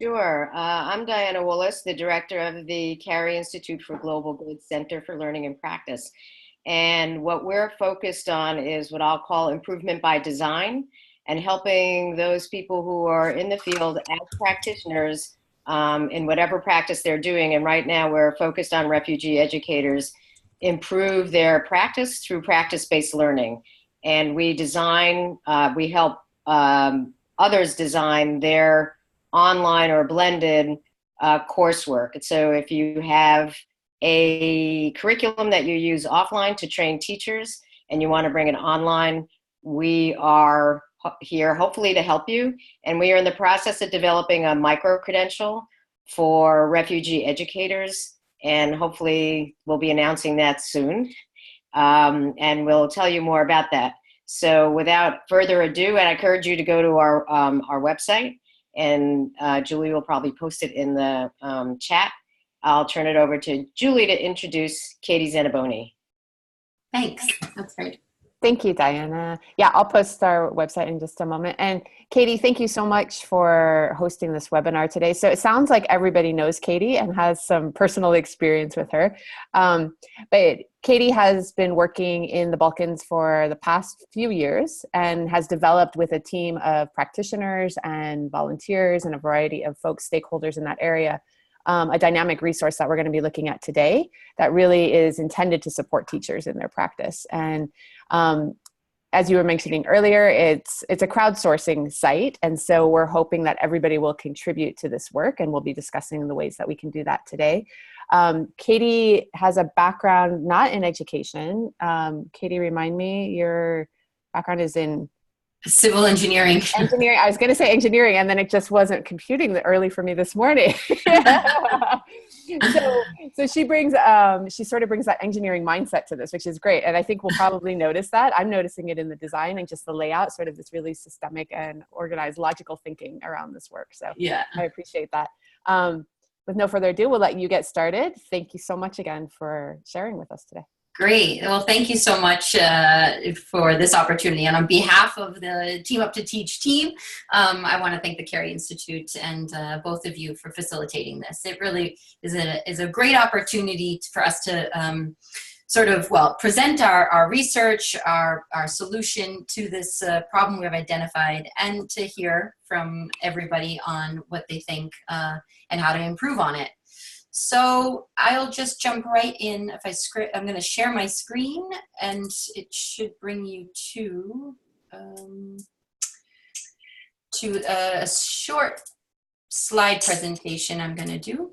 Sure. I'm Diana Willis, the director of the Carey Institute for Global Good Center for Learning and Practice. And what we're focused on is what I'll call improvement by design and helping those people who are in the field as practitioners in whatever practice they're doing. And right now we're focused on refugee educators improve their practice through practice-based learning. And we help others design their online or blended coursework. And so if you have a curriculum that you use offline to train teachers and you want to bring it online, we are here hopefully to help you. And we are in the process of developing a micro-credential for refugee educators, and hopefully we'll be announcing that soon. And we'll tell you more about that. So without further ado, I encourage you to go to our website, and Julie will probably post it in the chat. I'll turn it over to Julie to introduce Katie Zaniboni. Thanks, that's great. Thank you, Diana. Yeah, I'll post our website in just a moment. And Katie, thank you so much for hosting this webinar today. So it sounds like everybody knows Katie and has some personal experience with her. But Katie has been working in the Balkans for the past few years and has developed with a team of practitioners and volunteers and a variety of folks, stakeholders in that area, a dynamic resource that we're going to be looking at today that really is intended to support teachers in their practice. And as you were mentioning earlier, it's a crowdsourcing site. And so we're hoping that everybody will contribute to this work, and we'll be discussing the ways that we can do that today. Katie has a background not in education. Katie, remind me, your background is in civil engineering. Engineering. I was going to say engineering, and then it just wasn't computing early for me this morning. So she brings, she sort of brings that engineering mindset to this, which is great. And I think we'll probably notice that. I'm noticing it in the design and just the layout, sort of this really systemic and organized logical thinking around this work. So yeah, I appreciate that. With no further ado, we'll let you get started. Thank you so much again for sharing with us today. Great. Well, thank you so much for this opportunity. And on behalf of the Team Up to Teach team, I want to thank the Carey Institute and both of you for facilitating this. It really is a great opportunity for us to present our research, our solution to this problem we've identified, and to hear from everybody on what they think and how to improve on it. So I'll just jump right in. I'm going to share my screen, and it should bring you to a short slide presentation I'm going to do.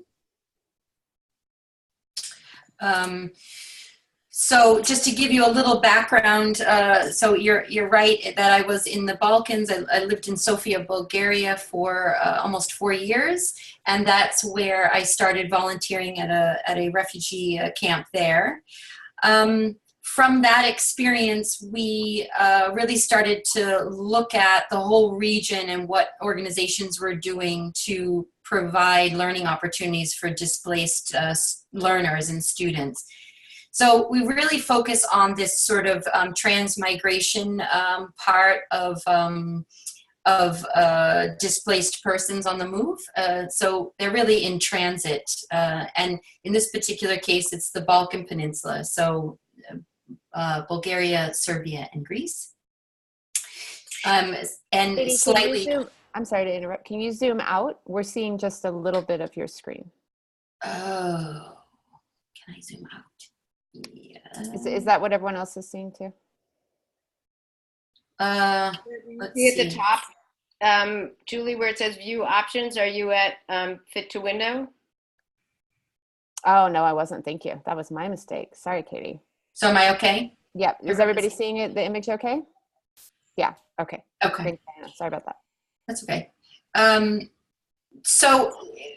So just to give you a little background, so you're right that I was in the Balkans. I lived in Sofia, Bulgaria for almost 4 years, and that's where I started volunteering at a refugee camp there. From that experience, we really started to look at the whole region and what organizations were doing to provide learning opportunities for displaced learners and students. So we really focus on this sort of transmigration part of displaced persons on the move. So they're really in transit. And in this particular case, it's the Balkan Peninsula. So Bulgaria, Serbia, and Greece. And Katie, slightly... I'm sorry to interrupt. Can you zoom out? We're seeing just a little bit of your screen. Oh, can I zoom out? Yeah. Is that what everyone else is seeing too? Let's see at the top, Julie, where it says view options. Are you at fit to window? Oh, no, I wasn't. Thank you. That was my mistake. Sorry, Katie. So am I okay? Yeah. Is everybody seeing it, the image okay? Yeah. Okay. Okay. Thanks, Diana. Sorry about that. That's okay. So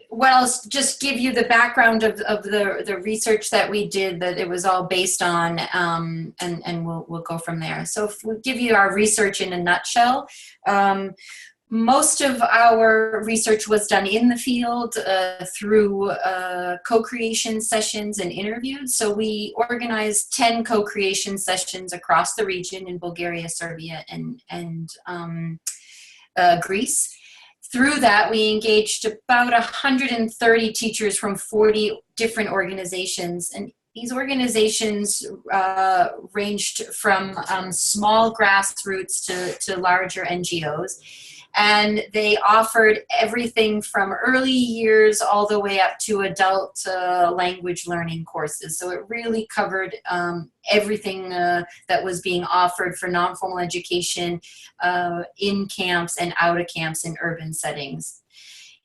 what I'll just give you the background of the research that we did, that it was all based on, and we'll go from there. So if we give you our research in a nutshell, most of our research was done in the field through co-creation sessions and interviews. So we organized 10 co-creation sessions across the region in Bulgaria, Serbia, and Greece. Through that, we engaged about 130 teachers from 40 different organizations. And these organizations ranged from small grassroots to larger NGOs. And they offered everything from early years all the way up to adult language learning courses. So it really covered everything that was being offered for non-formal education in camps and out of camps in urban settings.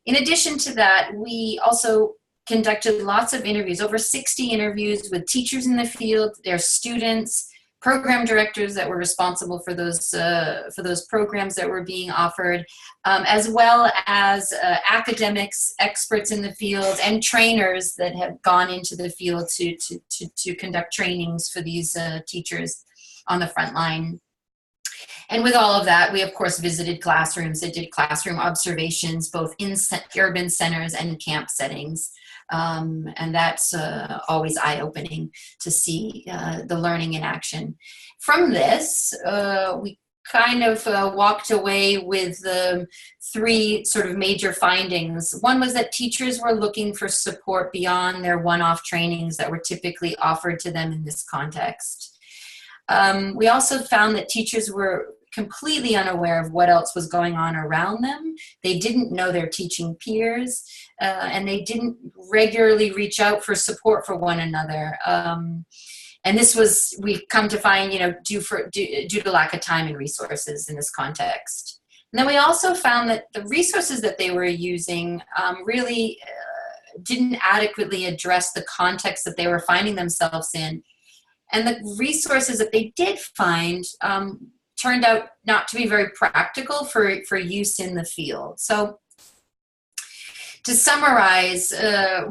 In addition to that, we also conducted lots of interviews, over 60 interviews with teachers in the field, their students, program directors that were responsible for those programs that were being offered, as well as academics, experts in the field, and trainers that have gone into the field to conduct trainings for these teachers on the front line. And with all of that, we of course visited classrooms and did classroom observations, both in urban centers and camp settings. And that's always eye-opening to see the learning in action. From this, we kind of walked away with three sort of major findings. One was that teachers were looking for support beyond their one-off trainings that were typically offered to them in this context. We also found that teachers were completely unaware of what else was going on around them. They didn't know their teaching peers, and they didn't regularly reach out for support for one another. And this was, we've come to find, due to lack of time and resources in this context. And then we also found that the resources that they were using really didn't adequately address the context that they were finding themselves in. And the resources that they did find turned out not to be very practical for use in the field. So to summarize,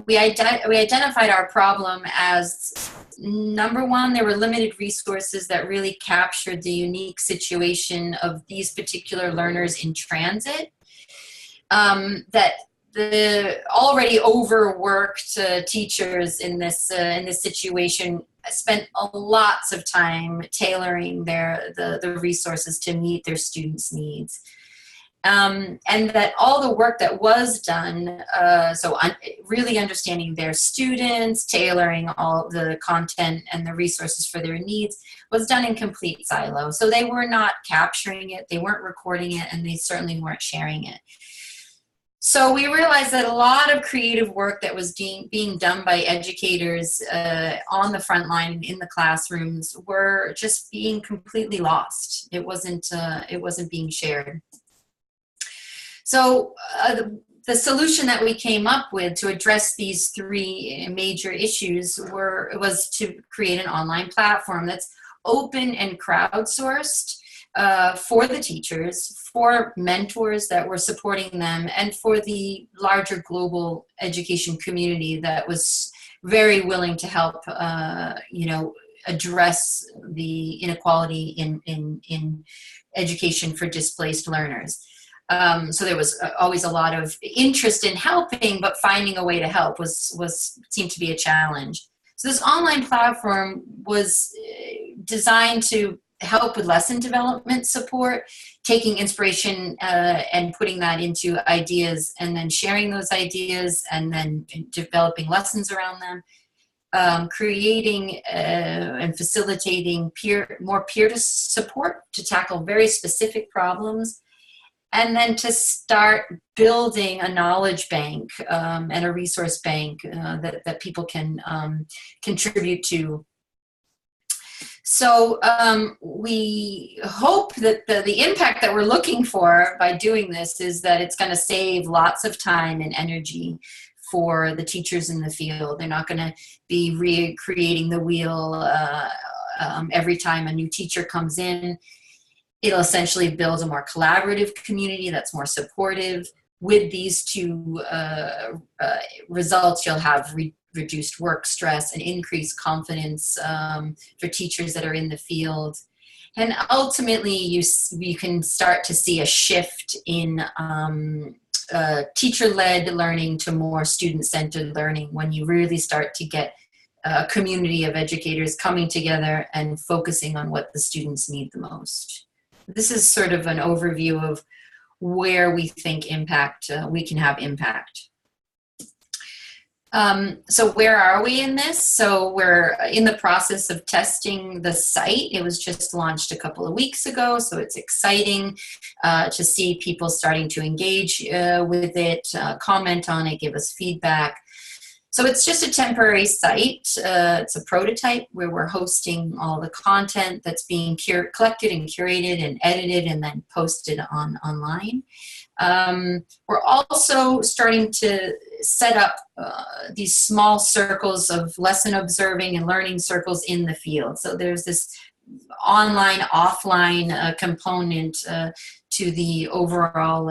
we identified our problem as, number one, there were limited resources that really captured the unique situation of these particular learners in transit, that the already overworked teachers in this situation spent lots of time tailoring the resources to meet their students' needs. And that all the work that was done, really understanding their students, tailoring all the content and the resources for their needs, was done in complete silo. So they were not capturing it, they weren't recording it, and they certainly weren't sharing it. So we realized that a lot of creative work that was being done by educators on the front line in the classrooms were just being completely lost. It wasn't being shared. So the solution that we came up with to address these three major issues was to create an online platform that's open and crowdsourced for the teachers, for mentors that were supporting them, and for the larger global education community that was very willing to help, address the inequality in education for displaced learners. So there was always a lot of interest in helping, but finding a way to help seemed to be a challenge. So this online platform was designed to help with lesson development support, taking inspiration and putting that into ideas, and then sharing those ideas, and then developing lessons around them, creating and facilitating more peer support to tackle very specific problems, and then to start building a knowledge bank and a resource bank that people can contribute to. So we hope that the impact that we're looking for by doing this is that it's going to save lots of time and energy for the teachers in the field. They're not going to be recreating the wheel every time a new teacher comes in. It'll essentially build a more collaborative community that's more supportive. With these two results, you'll have reduced work stress and increased confidence for teachers that are in the field. And ultimately, you can start to see a shift in teacher-led learning to more student-centered learning when you really start to get a community of educators coming together and focusing on what the students need the most. This is sort of an overview of where we think we can have impact. So where are we in this? So we're in the process of testing the site. It was just launched a couple of weeks ago, so it's exciting to see people starting to engage with it, comment on it, give us feedback. So it's just a temporary site. It's a prototype where we're hosting all the content that's being collected and curated and edited and then posted online. We're also starting to set up these small circles of lesson observing and learning circles in the field. So there's this online, offline component to the overall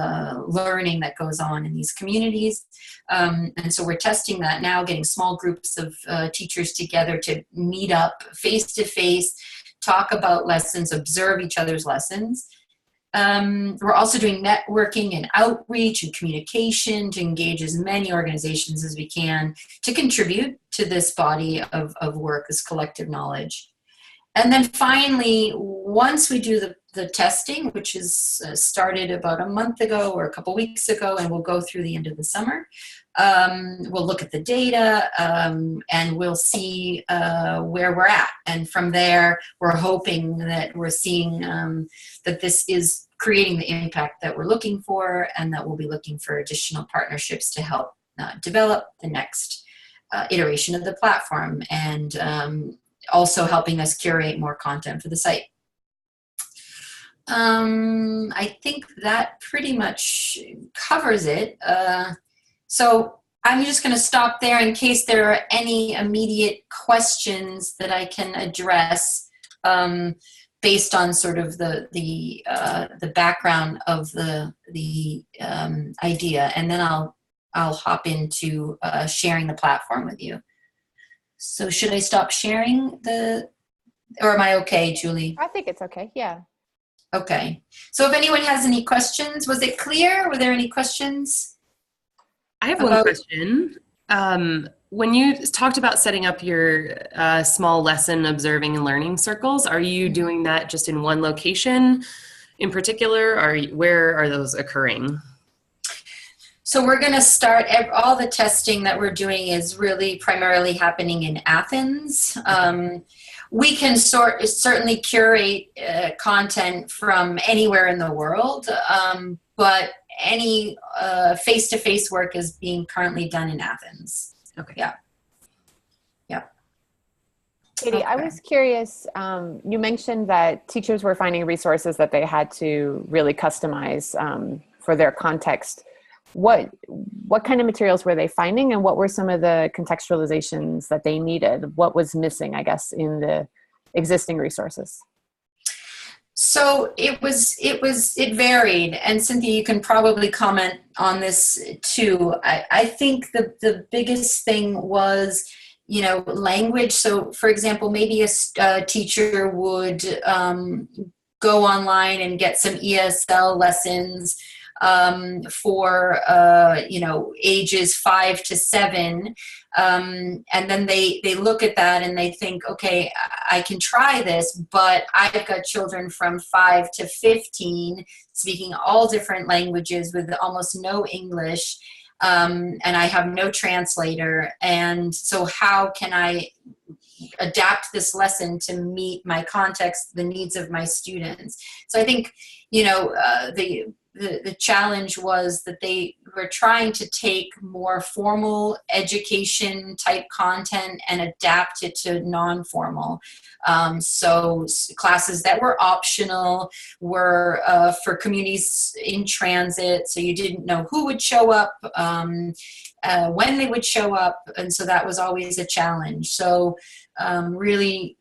learning that goes on in these communities. And so we're testing that now, getting small groups of teachers together to meet up face-to-face, talk about lessons, observe each other's lessons. We're also doing networking and outreach and communication to engage as many organizations as we can to contribute to this body of work, this collective knowledge. And then finally, once we do the testing, which is started about a month ago or a couple weeks ago, and we'll go through the end of the summer, we'll look at the data and we'll see where we're at. And from there, we're hoping that we're seeing that this is creating the impact that we're looking for, and that we'll be looking for additional partnerships to help develop the next iteration of the platform, and also helping us curate more content for the site. I think that pretty much covers it. So I'm just going to stop there in case there are any immediate questions that I can address based on sort of the background of the idea, and then I'll hop into sharing the platform with you. So should I stop sharing or am I okay, Julie? I think it's okay, yeah. Okay. So if anyone has any questions, was it clear? Were there any questions? I have one question. When you talked about setting up your small lesson observing and learning circles, are you doing that just in one location in particular, or where are those occurring? So we're going to start, all the testing that we're doing is really primarily happening in Athens. We can certainly curate content from anywhere in the world, but any face-to-face work is being currently done in Athens. Okay. Yeah. Yeah. Katie, Okay. I was curious, you mentioned that teachers were finding resources that they had to really customize for their context. What kind of materials were they finding, and what were some of the contextualizations that they needed? What was missing, I guess, in the existing resources? So it varied, and Cynthia, you can probably comment on this too. I think the biggest thing was, language. So for example, maybe a teacher would go online and get some ESL lessons for ages 5 to 7, and then they look at that and they think, okay, I can try this, but I've got children from 5 to 15 speaking all different languages with almost no English, and I have no translator, and so how can I adapt this lesson to meet my context, the needs of my students? So I think the challenge was that they were trying to take more formal education type content and adapt it to non-formal. So classes that were optional were for communities in transit, so you didn't know who would show up, when they would show up, and so that was always a challenge. So really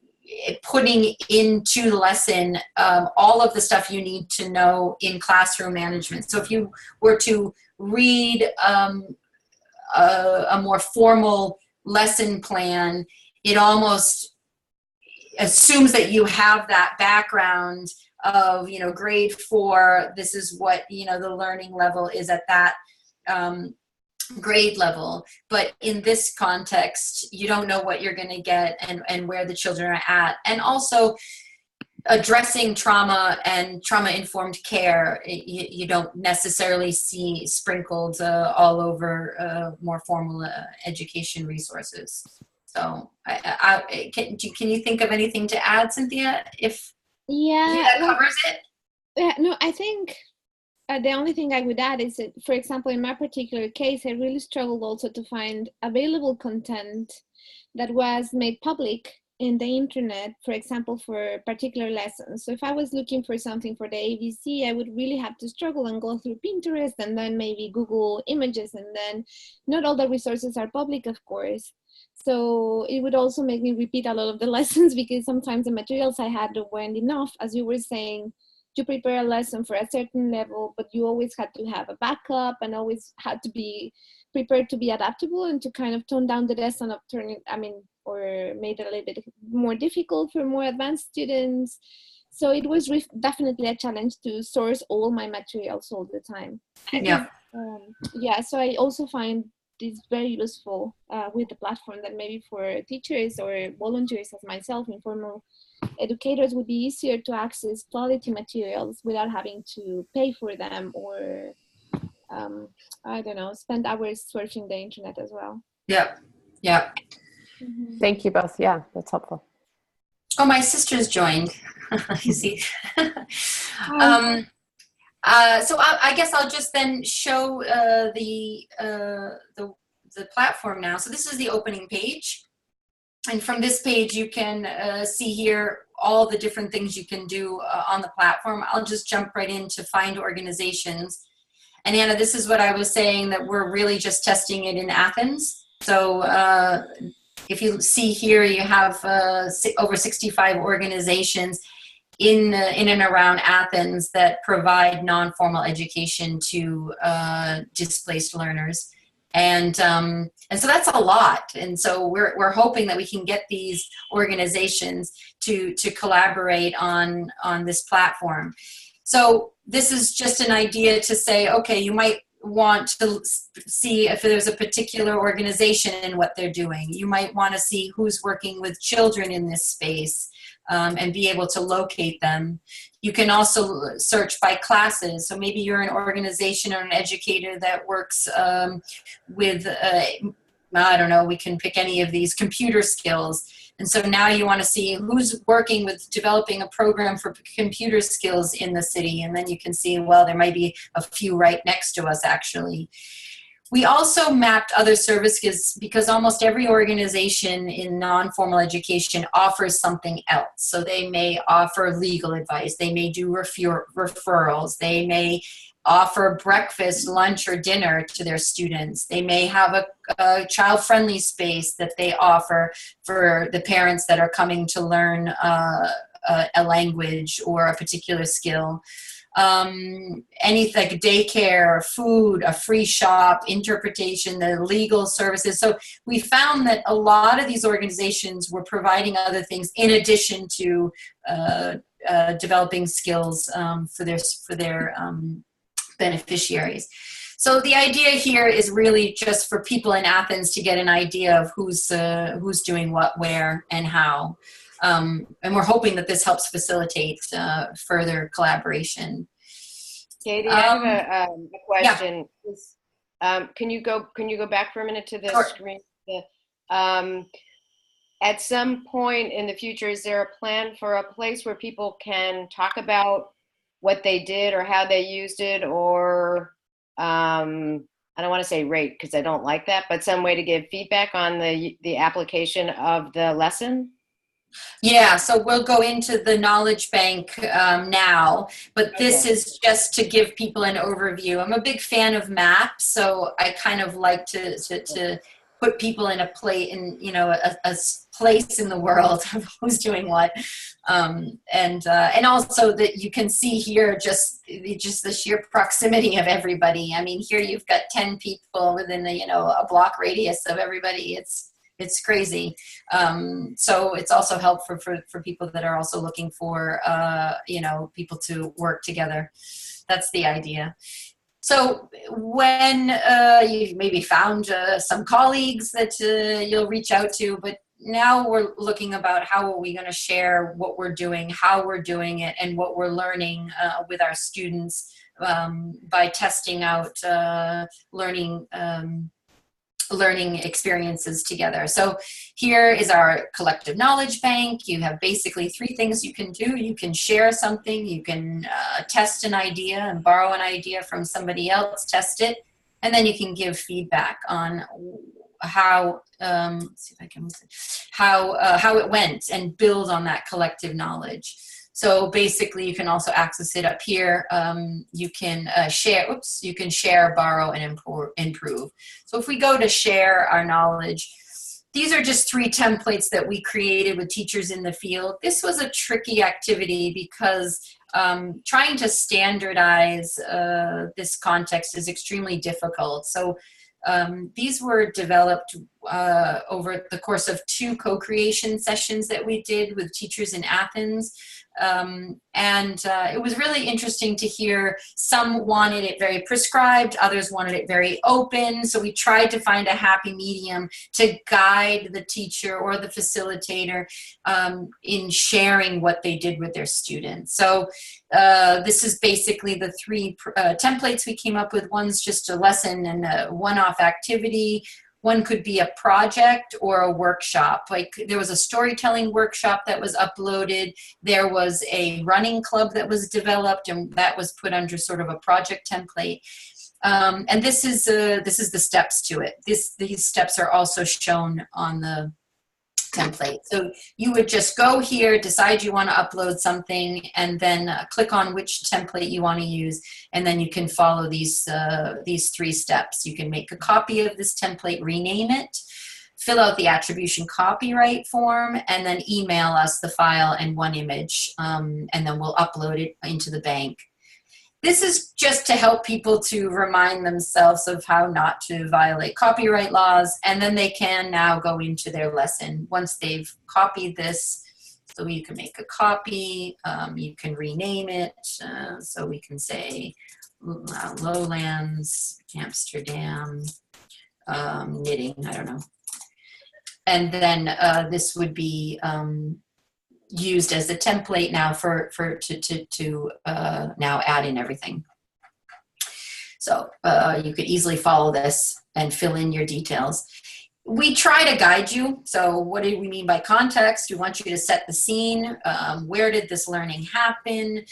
putting into the lesson all of the stuff you need to know in classroom management. So if you were to read a more formal lesson plan, it almost assumes that you have that background of, grade 4, this is what, the learning level is at that grade level. But in this context, you don't know what you're going to get and where the children are at. And also, addressing trauma and trauma-informed care, you don't necessarily see sprinkled all over more formal education resources. So can you think of anything to add, Cynthia, if that covers it? No, I think the only thing I would add is that, for example, in my particular case, I really struggled also to find available content that was made public in the internet, for example, for particular lessons. So if I was looking for something for the ABC, I would really have to struggle and go through Pinterest and then maybe Google Images, and then not all the resources are public, of course. So it would also make me repeat a lot of the lessons, because sometimes the materials I had weren't enough. As you were saying, you prepare a lesson for a certain level, but you always had to have a backup and always had to be prepared to be adaptable and to kind of tone down the lesson or made it a little bit more difficult for more advanced students. So it was definitely a challenge to source all my materials all the time. Because, so I also find this very useful with the platform, that maybe for teachers or volunteers as myself, informal educators, would be easier to access quality materials without having to pay for them or spend hours searching the internet as well. Yeah. Mm-hmm. Thank you both. Yeah, that's helpful. Oh, my sister's joined. You see. So I guess I'll just then show the platform now. So this is the opening page. And from this page, you can see here all the different things you can do on the platform. I'll just jump right in to find organizations. And Anna, this is what I was saying, that we're really just testing it in Athens. So if you see here, you have over 65 organizations in and around Athens that provide non-formal education to displaced learners. And so that's a lot. And so we're hoping that we can get these organizations to collaborate on this platform. So this is just an idea to say, okay, you might want to see if there's a particular organization and what they're doing. You might want to see who's working with children in this space and be able to locate them. You can also search by classes. So maybe you're an organization or an educator that works with, I don't know, we can pick any of these computer skills. And so now you want to see who's working with developing a program for computer skills in the city. And then you can see, well, there might be a few right next to us, actually. We also mapped other services because almost every organization in non-formal education offers something else. So they may offer legal advice. They may do referrals. They may offer breakfast, lunch, or dinner to their students. They may have a child-friendly space that they offer for the parents that are coming to learn a language or a particular skill. Anything like daycare, food, a free shop, interpretation, the legal services. So we found that a lot of these organizations were providing other things in addition to developing skills for their beneficiaries. So the idea here is really just for people in Athens to get an idea of who's doing what, where, and how. And we're hoping that this helps facilitate further collaboration. Katie, I have a question. Yeah. Can you go back for a minute to the Sure. screen? At some point in the future, is there a plan for a place where people can talk about what they did or how they used it, or I don't want to say rate because I don't like that, but some way to give feedback on the application of the lesson? Yeah, so we'll go into the knowledge bank now, but this is just to give people an overview. I'm a big fan of maps, so I kind of like to put people in a place in the world of who's doing what, and also that you can see here just the sheer proximity of everybody. I mean, here you've got 10 people within a block radius of everybody. It's crazy. So it's also helpful for people that are also looking for, people to work together. That's the idea. So when you've maybe found some colleagues that you'll reach out to, but now we're looking about how are we going to share what we're doing, how we're doing it, and what we're learning with our students by testing out learning experiences together. So here is our collective knowledge bank. You have basically 3 things you can do. You can share something, you can test an idea and borrow an idea from somebody else, test it, and then you can give feedback on how let's see if I can how it went and build on that collective knowledge. So basically, you can also access it up here. You can you can share, borrow, and improve. So if we go to share our knowledge, these are just 3 templates that we created with teachers in the field. This was a tricky activity because trying to standardize this context is extremely difficult. So these were developed over the course of 2 co-creation sessions that we did with teachers in Athens. It was really interesting to hear some wanted it very prescribed, others wanted it very open. So we tried to find a happy medium to guide the teacher or the facilitator in sharing what they did with their students. So this is basically the 3 templates we came up with. One's just a lesson and a one-off activity. One could be a project or a workshop. Like there was a storytelling workshop that was uploaded. There was a running club that was developed, and that was put under sort of a project template. And this is the steps to it. These steps are also shown on the template. So you would just go here, decide you want to upload something, and then click on which template you want to use, and then you can follow these 3 steps. You can make a copy of this template, rename it, fill out the attribution copyright form, and then email us the file and 1 image, and then we'll upload it into the bank. This is just to help people to remind themselves of how not to violate copyright laws, and then they can now go into their lesson once they've copied this. So you can make a copy, you can rename it, so we can say Lowlands, Amsterdam, knitting, I don't know. And then this would be used as a template now to now add in everything. So you could easily follow this and fill in your details. We try to guide you. So what do we mean by context? We want you to set the scene. Where did this learning happen?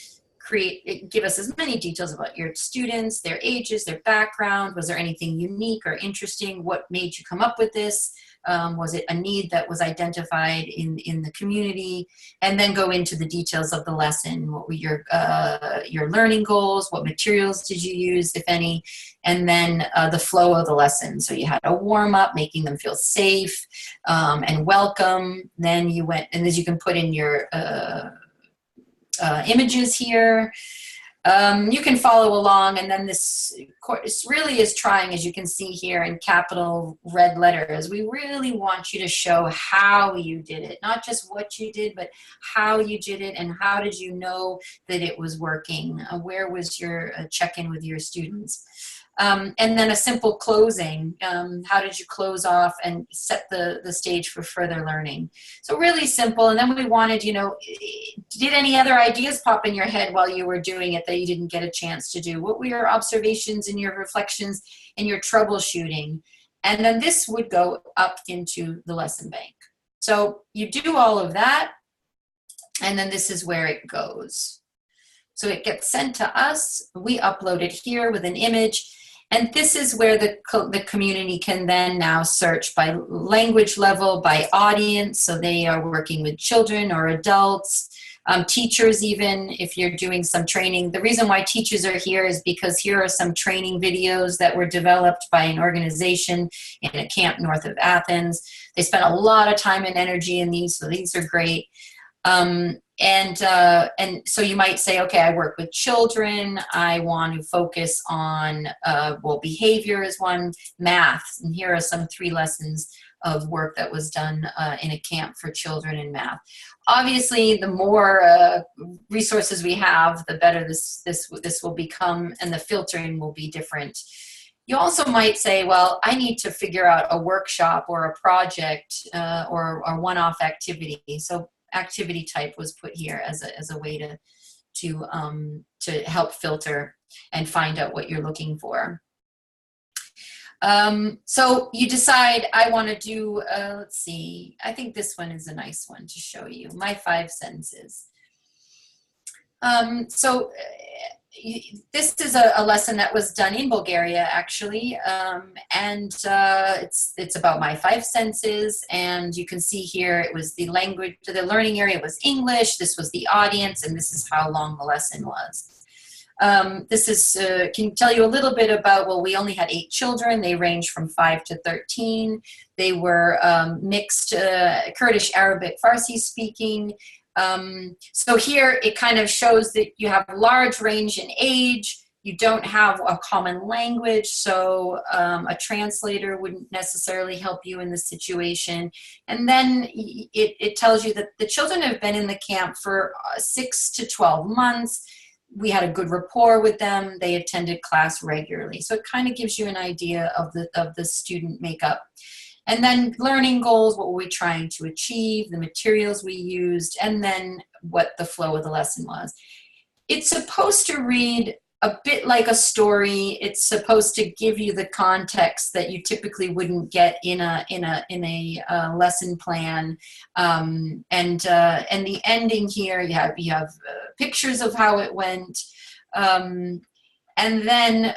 Give us as many details about your students, their ages, their background. Was there anything unique or interesting? What made you come up with this? Was it a need that was identified in the community? And then go into the details of the lesson. What were your learning goals? What materials did you use, if any? And then the flow of the lesson. So you had a warm up, making them feel safe and welcome. Then you went, and as you can put in your images here. You can follow along, and then this really is trying, as you can see here in capital red letters, we really want you to show how you did it, not just what you did, but how you did it, and how did you know that it was working? Where was your check-in with your students? And then a simple closing. How did you close off and set the stage for further learning? So really simple. And then we wanted, did any other ideas pop in your head while you were doing it that you didn't get a chance to do? What were your observations and your reflections and your troubleshooting? And then this would go up into the lesson bank. So you do all of that, and then this is where it goes. So it gets sent to us. We upload it here with an image. And this is where the community can then now search by language level, by audience. So they are working with children or adults, teachers even, if you're doing some training. The reason why teachers are here is because here are some training videos that were developed by an organization in a camp north of Athens. They spent a lot of time and energy in these, so these are great. And so you might say, okay, I work with children. I want to focus on, behavior is one, math. And here are some 3 lessons of work that was done in a camp for children in math. Obviously, the more resources we have, the better this will become, and the filtering will be different. You also might say, well, I need to figure out a workshop or a project or a one-off activity. So activity type was put here as a way to help filter and find out what you're looking for. So you decide, I want to do, let's see, I think this one is a nice one to show you, my 5 senses. This is a lesson that was done in Bulgaria, actually, and it's about my 5 senses, and you can see here it was the language, the learning area was English, this was the audience, and this is how long the lesson was. This is, can tell you a little bit about, well, we only had 8 children. They ranged from 5 to 13. They were mixed Kurdish, Arabic, Farsi speaking. So here it kind of shows that you have a large range in age. You don't have a common language, so a translator wouldn't necessarily help you in this situation. And then it tells you that the children have been in the camp for 6 to 12 months. We had a good rapport with them. They attended class regularly. So it kind of gives you an idea of the student makeup. And then learning goals, what were we trying to achieve, the materials we used, and then what the flow of the lesson was. It's supposed to read a bit like a story. It's supposed to give you the context that you typically wouldn't get in a lesson plan. And the ending here, you have pictures of how it went. And then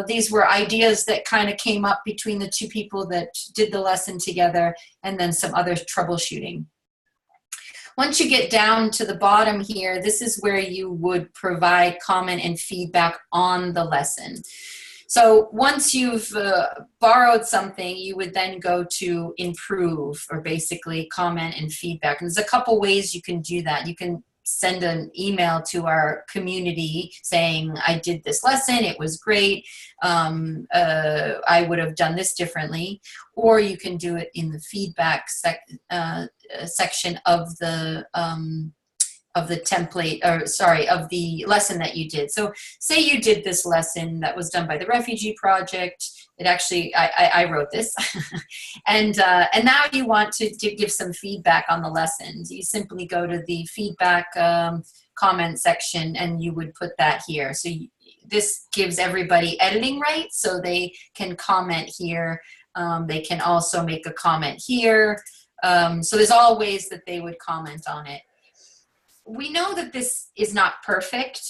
these were ideas that kind of came up between the 2 people that did the lesson together, and then some other troubleshooting. Once you get down to the bottom here, this is where you would provide comment and feedback on the lesson. So once you've borrowed something, you would then go to improve, or basically comment and feedback. And there's a couple ways you can do that. You can send an email to our community saying, I did this lesson, it was great, I would have done this differently. Or you can do it in the feedback section of the template, or sorry, of the lesson that you did. So say you did this lesson that was done by the Refugee Project. It actually, I wrote this. and now you want to give some feedback on the lessons. You simply go to the feedback comment section, and you would put that here. So this gives everybody editing rights, so they can comment here. They can also make a comment here. So there's all ways that they would comment on it. We know that this is not perfect,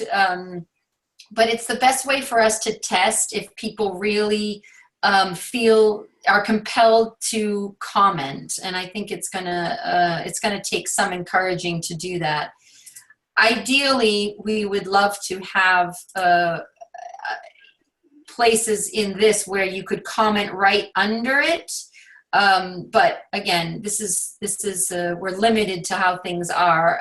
but it's the best way for us to test if people really are compelled to comment. And I think it's gonna take some encouraging to do that. Ideally, we would love to have places in this where you could comment right under it. But again, this is we're limited to how things are,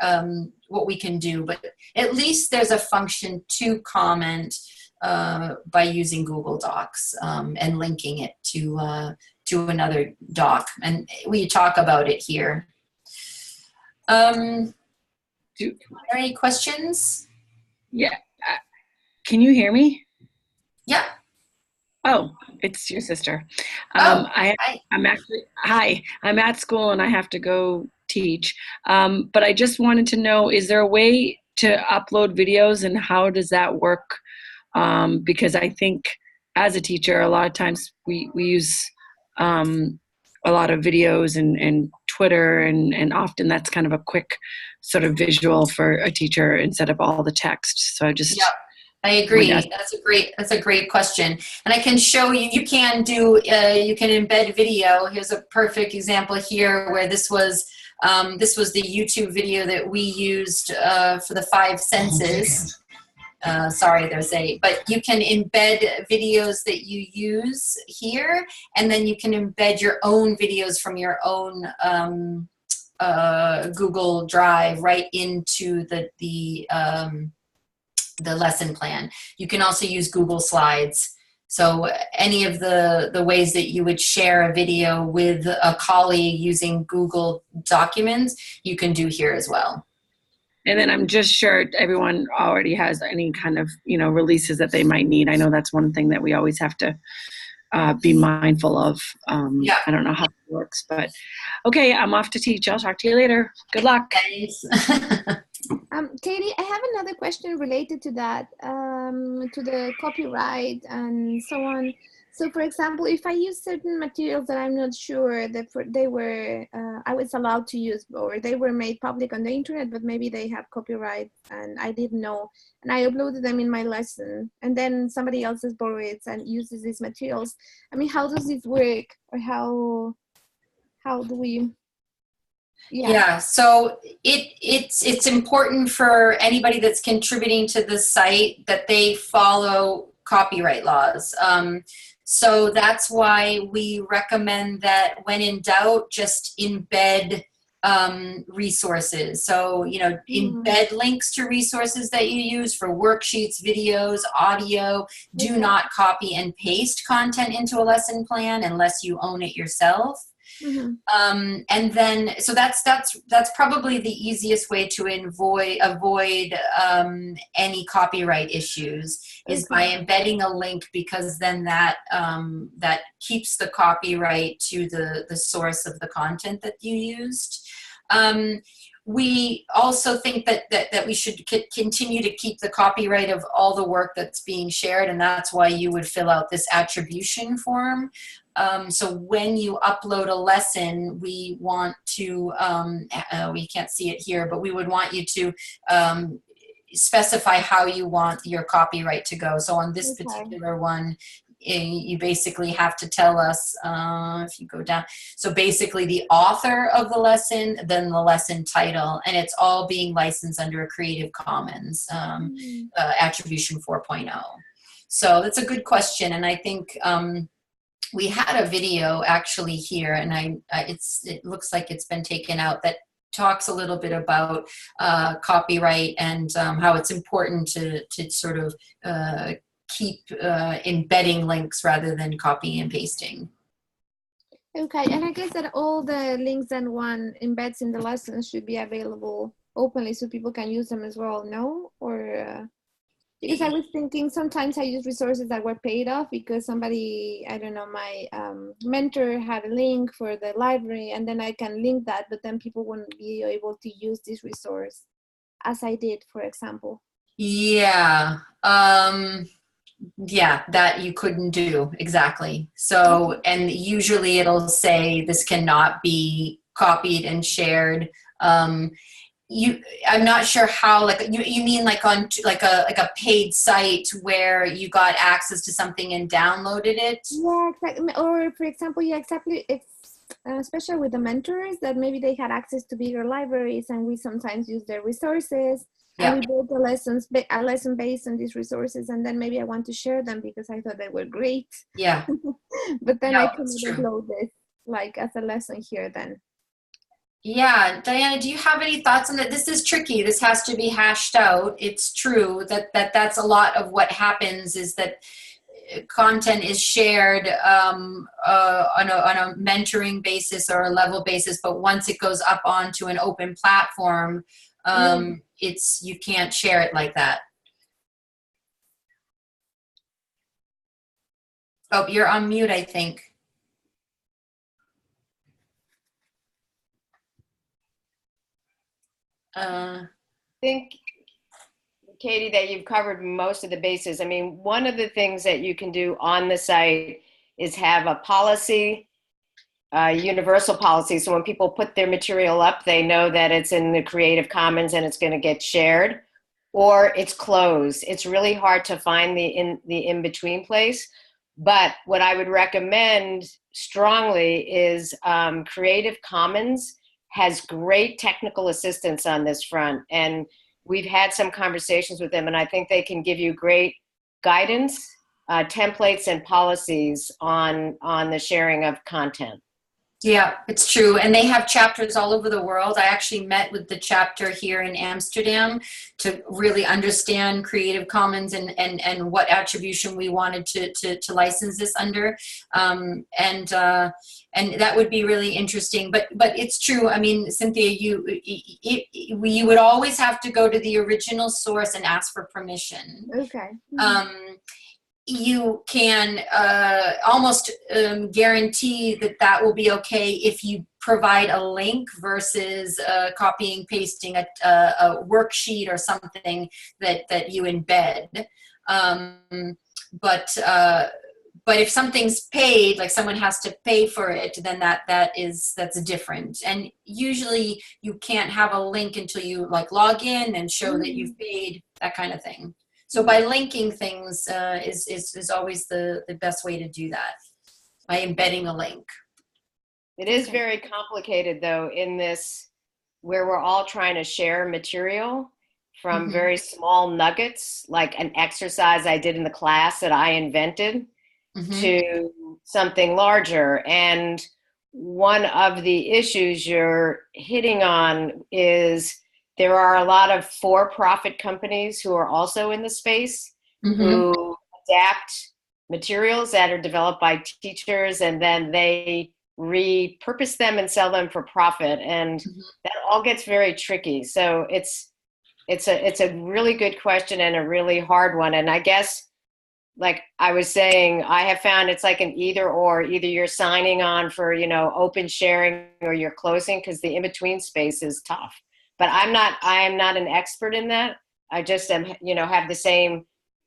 what we can do, but at least there's a function to comment by using Google Docs and linking it to another doc, and we talk about it here. Are there any questions? Yeah. Can you hear me? Yeah. Oh, it's your sister. Hi. I'm at school and I have to go teach. But I just wanted to know, is there a way to upload videos, and how does that work? Because I think as a teacher, a lot of times we use a lot of videos and Twitter, and often that's kind of a quick sort of visual for a teacher instead of all the text. So I just... Yep. I agree. That's a great question. And I can show you, you can embed video. Here's a perfect example here where this was the YouTube video that we used for the 5 senses. Sorry, but you can embed videos that you use here, and then you can embed your own videos from your own Google Drive right into the lesson plan. You can also use Google Slides. So any of the ways that you would share a video with a colleague using Google Documents, you can do here as well. And then I'm just sure everyone already has any kind of, releases that they might need. I know that's one thing that we always have to be mindful of. Yeah. I don't know how it works, but okay, I'm off to teach. I'll talk to you later. Good luck. Thanks. Katie, I have another question related to that, to the copyright and so on. So, for example, if I use certain materials that I'm not sure that I was allowed to use, or they were made public on the internet, but maybe they have copyright and I didn't know, and I uploaded them in my lesson, and then somebody else has borrowed it and uses these materials. I mean, how does this work, or how do we? Yeah, so it's important for anybody that's contributing to the site that they follow copyright laws. So that's why we recommend that when in doubt, just embed resources. So, embed links to resources that you use for worksheets, videos, audio. Do not copy and paste content into a lesson plan unless you own it yourself. And then, so that's probably the easiest way to avoid any copyright issues is by embedding a link, because then that keeps the copyright to the source of the content that you used. We also think that we should continue to keep the copyright of all the work that's being shared, and that's why you would fill out this attribution form. So when you upload a lesson, we want to, we can't see it here, but we would want you to specify how you want your copyright to go. So on this particular one, you basically have to tell us, if you go down, so basically the author of the lesson, then the lesson title, and it's all being licensed under a Creative Commons Attribution 4.0. So that's a good question, and I think we had a video actually here, and it looks like it's been taken out, that talks a little bit about copyright and how it's important to sort of keep embedding links rather than copying and pasting. Okay, and I guess that all the links that one embeds in the lessons should be available openly so people can use them as well, no? Or because I was thinking sometimes I use resources that were paid off because somebody, I don't know, my mentor had a link for the library, and then I can link that, but then people wouldn't be able to use this resource as I did, for example. Yeah. Yeah, that you couldn't do, exactly. So, and usually it'll say this cannot be copied and shared. I'm not sure how, like, you mean like on like a paid site where you got access to something and downloaded it? Yeah, exactly. Or for example, yeah, exactly. It's especially with the mentors that maybe they had access to bigger libraries, and we sometimes use their resources. And we built a lesson based on these resources, and then maybe I want to share them because I thought they were great. Yeah. But then I can upload this like as a lesson here then. Yeah, Diana, do you have any thoughts on that? This is tricky. This has to be hashed out. It's true that's a lot of what happens, is that content is shared on a mentoring basis or a level basis, but once it goes up onto an open platform, you can't share it like that. Oh, you're on mute, I think. I think, Katie, that you've covered most of the bases. I mean, one of the things that you can do on the site is have a policy, universal policy. So when people put their material up, they know that it's in the Creative Commons and it's going to get shared, or it's closed. It's really hard to find the in-between place. But what I would recommend strongly is Creative Commons has great technical assistance on this front. And we've had some conversations with them, and I think they can give you great guidance, templates, and policies on the sharing of content. Yeah, it's true. And they have chapters all over the world. I actually met with the chapter here in Amsterdam to really understand Creative Commons and what attribution we wanted to license this under. And that would be really interesting. But it's true. I mean, Cynthia, you would always have to go to the original source and ask for permission. Okay. You can almost guarantee that will be okay if you provide a link versus copying, pasting a worksheet or something that you embed. But if something's paid, like someone has to pay for it, then that's different. And usually you can't have a link until you like log in and show that you've paid, that kind of thing. So by linking things is always the best way to do that, by embedding a link. It is very complicated though in this, where we're all trying to share material from very small nuggets, like an exercise I did in the class that I invented, to something larger. And one of the issues you're hitting on is there are a lot of for-profit companies who are also in the space who adapt materials that are developed by teachers, and then they repurpose them and sell them for profit. And that all gets very tricky. So it's a really good question and a really hard one. And I guess, like I was saying, I have found it's like an either or. Either you're signing on for, open sharing, or you're closing, because the in-between space is tough. But I am not an expert in that. I just am, have the same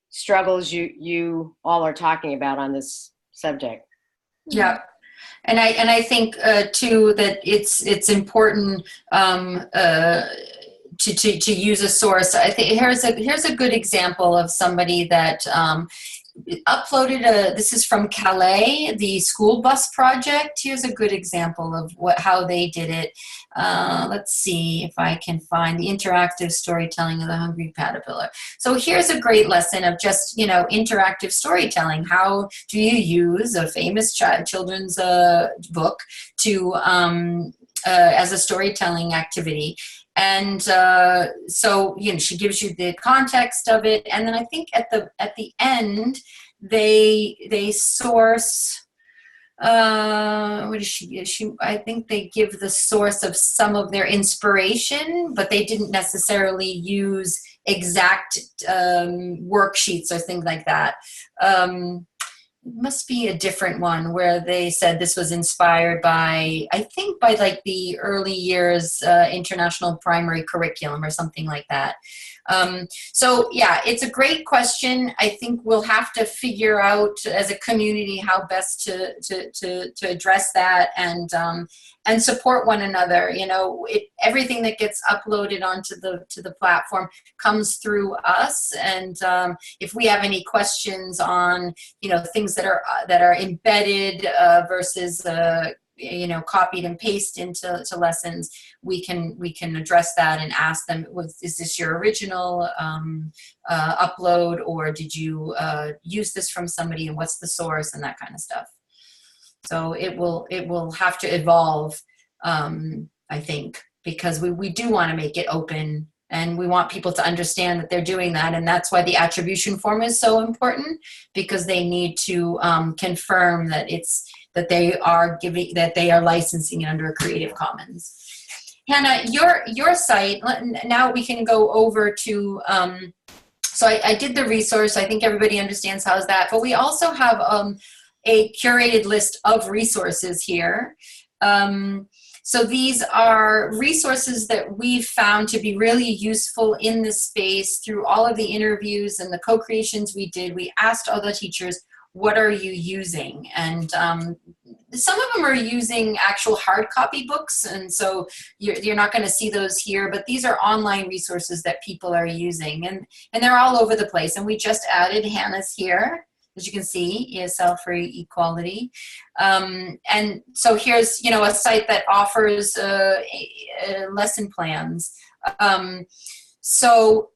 struggles you all are talking about on this subject. Yeah. And I think too that it's important to use a source. I think here's a good example of somebody that uploaded this is from Calais, the school bus project. Here's a good example of how they did it. Let's see if I can find the interactive storytelling of the Hungry Caterpillar. So here's a great lesson of just, interactive storytelling. How do you use a famous children's book to as a storytelling activity? And so, she gives you the context of it, and then I think at the end they source. What does she give? I think they give the source of some of their inspiration, but they didn't necessarily use exact worksheets or things like that. Must be a different one where they said this was inspired by, I think by like the early years international primary curriculum or something like that. So yeah, it's a great question. I think we'll have to figure out as a community how best to address that and support one another. Everything that gets uploaded onto the platform comes through us, and if we have any questions on things that are embedded versus copied and pasted into lessons, we can address that and ask them, is this your original upload, or did you use this from somebody, and what's the source, and that kind of stuff. So it will have to evolve, I think, because we do want to make it open, and we want people to understand that they're doing that. And that's why the attribution form is so important, because they need to confirm that they are licensing it under a Creative Commons. Hannah, your site, now we can go over to, so I did the resource. I think everybody understands how's that, but we also have a curated list of resources here. So these are resources that we've found to be really useful in this space through all of the interviews and the co-creations we did. We asked all the teachers, what are you using? And some of them are using actual hard copy books, and so you're not going to see those here, but these are online resources that people are using, and they're all over the place. And we just added Hannah's here, as you can see, ESL for Equality. And so here's, a site that offers lesson plans. So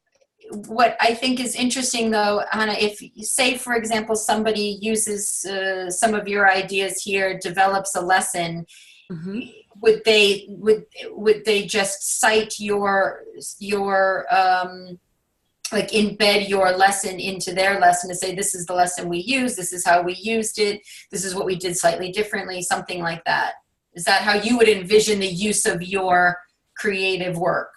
what I think is interesting though, Hannah, if say, for example, somebody uses some of your ideas here, develops a lesson, would they just cite your like embed your lesson into their lesson to say, this is the lesson we use, this is how we used it, this is what we did slightly differently, something like that? Is that how you would envision the use of your creative work?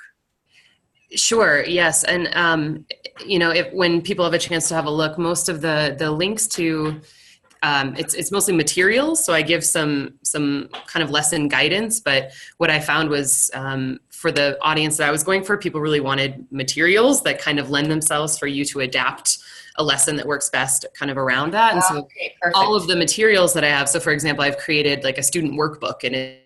Sure. Yes. And, you know, when people have a chance to have a look, most of the links to, it's mostly materials. So I give some kind of lesson guidance, but what I found was, for the audience that I was going for, people really wanted materials that kind of lend themselves for you to adapt a lesson that works best kind of around that. And so all of the materials that I have, so for example, I've created like a student workbook, and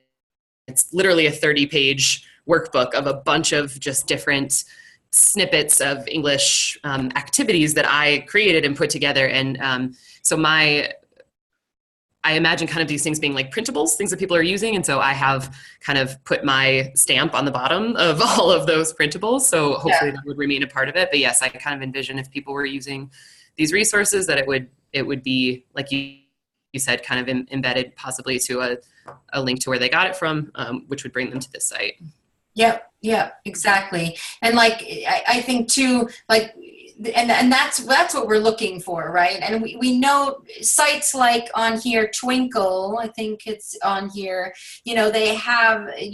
it's literally a 30-page workbook of a bunch of just different snippets of English activities that I created and put together. And so I imagine kind of these things being like printables, things that people are using. And so I have kind of put my stamp on the bottom of all of those printables. So hopefully that would remain a part of it. But yes, I kind of envision if people were using these resources that it would be, like you said, kind of embedded possibly to a link to where they got it from, which would bring them to this site. Yeah, exactly. And like, I think too, like, and that's what we're looking for, right? And we know sites like on here, Twinkle, I think it's on here, you know, you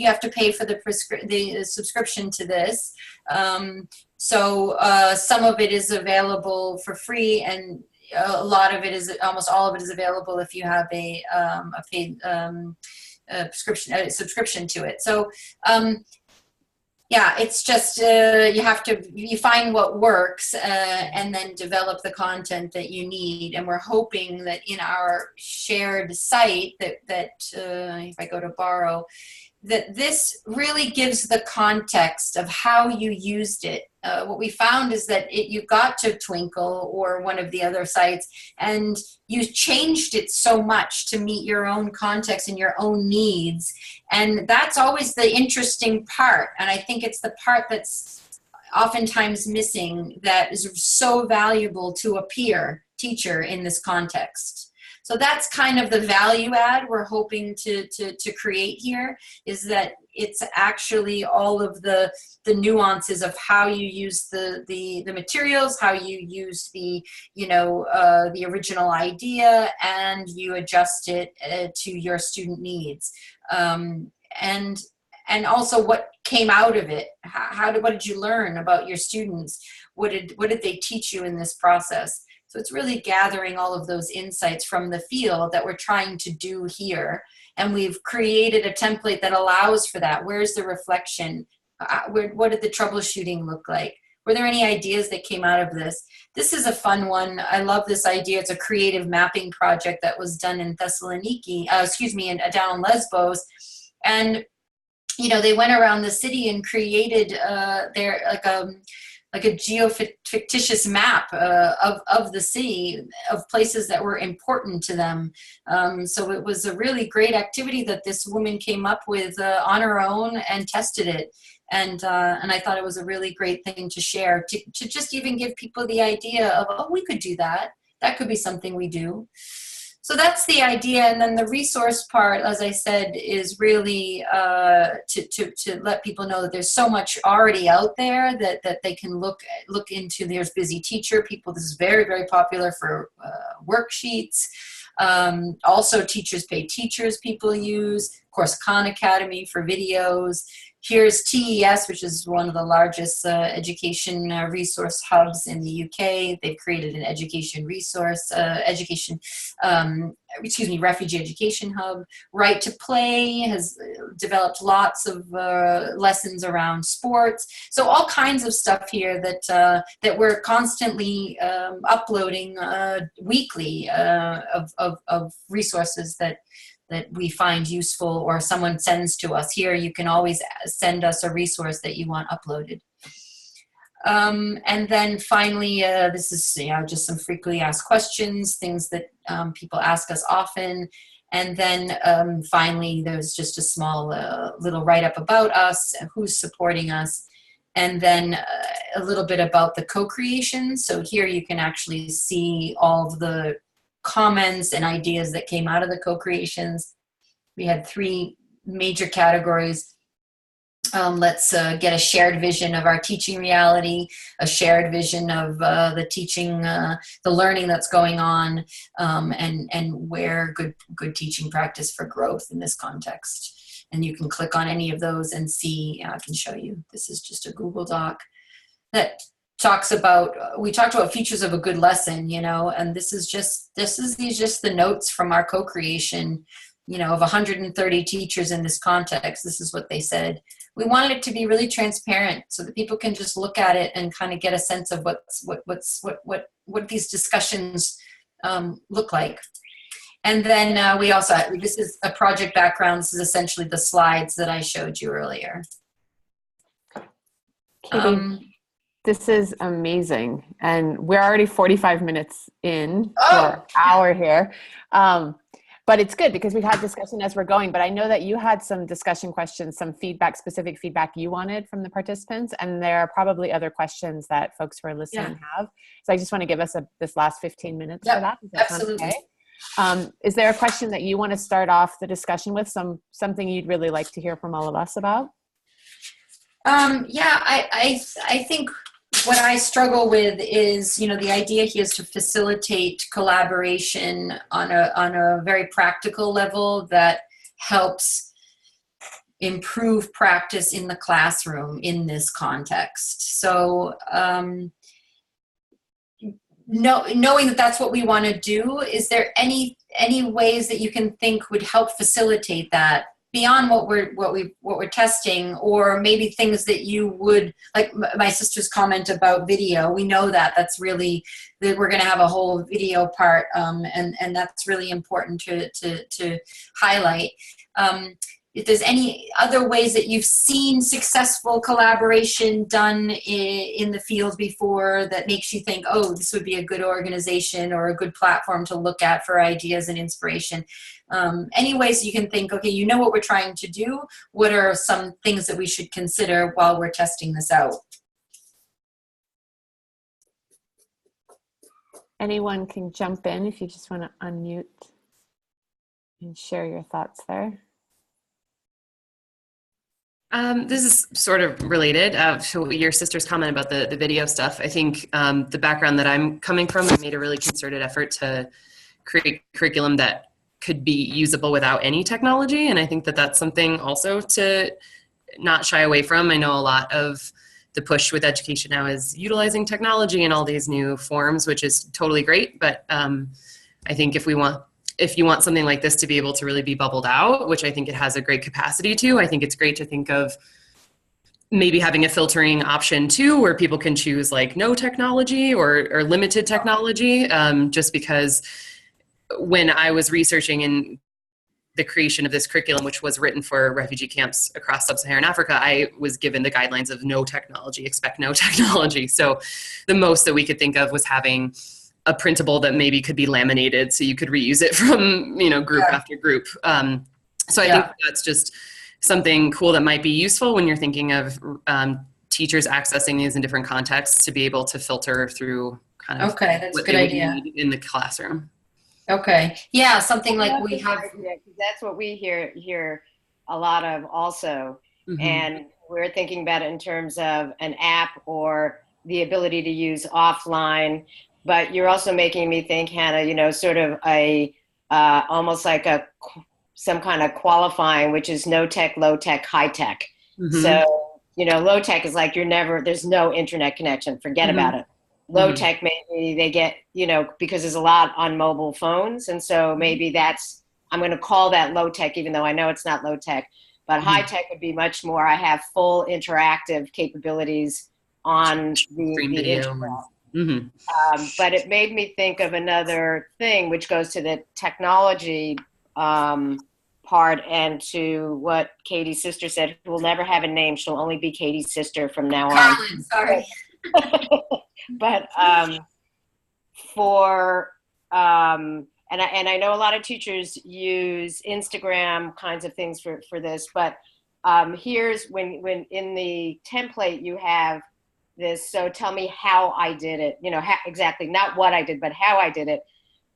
have to pay for the subscription to this. So some of it is available for free, and a lot of it is, almost all of it is available if you have a paid subscription to it. So yeah, it's just you find what works and then develop the content that you need. And we're hoping that in our shared site that if I go to borrow, that this really gives the context of how you used it. What we found is that you got to Twinkle or one of the other sites and you changed it so much to meet your own context and your own needs. And that's always the interesting part. And I think it's the part that's oftentimes missing, that is so valuable to a peer teacher in this context. So that's kind of the value add we're hoping to create here, is that it's actually all of the nuances of how you use the materials, how you use the original idea, and you adjust it to your student needs. And also what came out of it. What did you learn about your students? What did they teach you in this process? So it's really gathering all of those insights from the field that we're trying to do here. And we've created a template that allows for that. Where's the reflection? What did the troubleshooting look like? Were there any ideas that came out of this? This is a fun one. I love this idea. It's a creative mapping project that was done in Thessaloniki, down in Lesbos. And, you know, they went around the city and created like a geofictitious map of the city, of places that were important to them. So it was a really great activity that this woman came up with on her own and tested it. And I thought it was a really great thing to share, to just even give people the idea of, oh, we could do that. That could be something we do. So that's the idea. And then the resource part, as I said, is really to let people know that there's so much already out there that they can look into. There's Busy Teacher. This is very, very popular for worksheets. Also, Teachers Pay Teachers people use. Of course, Khan Academy for videos. Here's TES, which is one of the largest education resource hubs in the UK. They've created an education resource, refugee education hub. Right to Play has developed lots of lessons around sports. So all kinds of stuff here that we're constantly uploading weekly of resources that we find useful, or someone sends to us. Here, you can always send us a resource that you want uploaded. And then finally, this is just some frequently asked questions, things that people ask us often. And then finally, there's just a small little write-up about us, who's supporting us, and then a little bit about the co-creation. So here you can actually see all of the comments and ideas that came out of the co-creations. We had 3 major categories. Let's get a shared vision of our teaching reality, a shared vision of the teaching, the learning that's going on, and where good teaching practice for growth in this context. And you can click on any of those and see, I can show you, this is just a Google Doc that talks about, we talked about features of a good lesson, you know, and this is just the notes from our co-creation, you know, of 130 teachers in this context. This is what they said. We wanted it to be really transparent so that people can just look at it and kind of get a sense of what these discussions look like. And then we also, this is a project background. This is essentially the slides that I showed you earlier. Katie, this is amazing. And we're already 45 minutes in to our hour here. But it's good because we've had discussion as we're going, but I know that you had some discussion questions, some feedback, specific feedback you wanted from the participants, and there are probably other questions that folks who are listening have. So I just want to give us this last 15 minutes for that. Absolutely. Okay? Is there a question that you want to start off the discussion with, something you'd really like to hear from all of us about? Yeah, I think what I struggle with is, you know, the idea here is to facilitate collaboration on a very practical level that helps improve practice in the classroom in this context. So knowing that that's what we want to do, is there any ways that you can think would help facilitate that beyond what we're testing, or maybe things that you would, like my sister's comment about video? We know that that's really, that we're going to have a whole video part, and that's really important to highlight. If there's any other ways that you've seen successful collaboration done in the field before that makes you think, oh, this would be a good organization or a good platform to look at for ideas and inspiration. Any ways you can think, okay, you know what we're trying to do. What are some things that we should consider while we're testing this out? Anyone can jump in if you just want to unmute and share your thoughts there. This is sort of related to your sister's comment about the video stuff. I think the background that I'm coming from, I made a really concerted effort to create curriculum that could be usable without any technology. And I think that that's something also to not shy away from. I know a lot of the push with education now is utilizing technology in all these new forms, which is totally great. But I think if you want something like this to be able to really be bubbled out, which I think it has a great capacity to, I think it's great to think of maybe having a filtering option too, where people can choose like no technology or limited technology, just because when I was researching in the creation of this curriculum, which was written for refugee camps across sub-Saharan Africa, I was given the guidelines of no technology, expect no technology. So the most that we could think of was having a printable that maybe could be laminated so you could reuse it from, you know, group after group. So I think that's just something cool that might be useful when you're thinking of teachers accessing these in different contexts, to be able to filter through kind of that's what a good idea in the classroom. Okay. Yeah, something like we have. That's what we hear a lot of also. Mm-hmm. And we're thinking about it in terms of an app or the ability to use offline. But you're also making me think, Hannah, you know, sort of a almost like some kind of qualifying, which is no tech, low tech, high tech. Mm-hmm. So, you know, low tech is like there's no internet connection. Forget about it. Low tech, maybe they get, you know, because there's a lot on mobile phones. And so maybe I'm going to call that low tech, even though I know it's not low tech. But high tech would be much more, I have full interactive capabilities on the internet. Mm-hmm. But it made me think of another thing, which goes to the technology part and to what Katie's sister said, who will never have a name. She'll only be Katie's sister from now on. Carlin, sorry. But and I know a lot of teachers use Instagram kinds of things for this, but here's when in the template you have this, so tell me how I did it, you know, exactly, not what I did, but how I did it.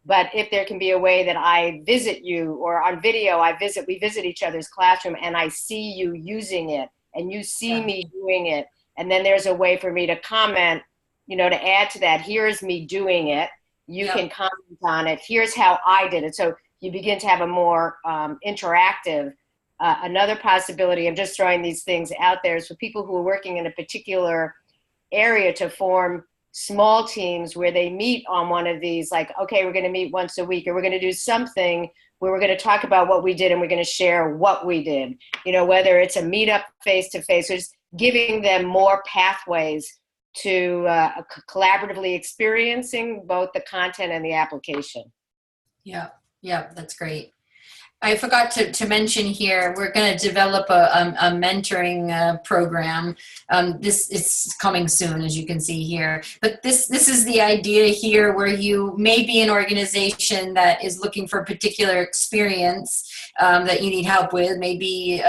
But if there can be a way that I visit you, or on video, we visit each other's classroom and I see you using it and you see me doing it. And then there's a way for me to comment, to add to that. Here's me doing it. You can comment on it. Here's how I did it. So you begin to have a more interactive. Another possibility, I'm just throwing these things out there, is for people who are working in a particular area to form small teams where they meet on one of these, like, okay, we're going to meet once a week, or we're going to do something where we're going to talk about what we did and we're going to share what we did, whether it's a meetup face-to-face, so just giving them more pathways to collaboratively experiencing both the content and the application. Yeah, that's great. I forgot to mention here, we're going to develop a mentoring program. This is coming soon, as you can see here. But this is the idea here, where you may be an organization that is looking for a particular experience that you need help with, maybe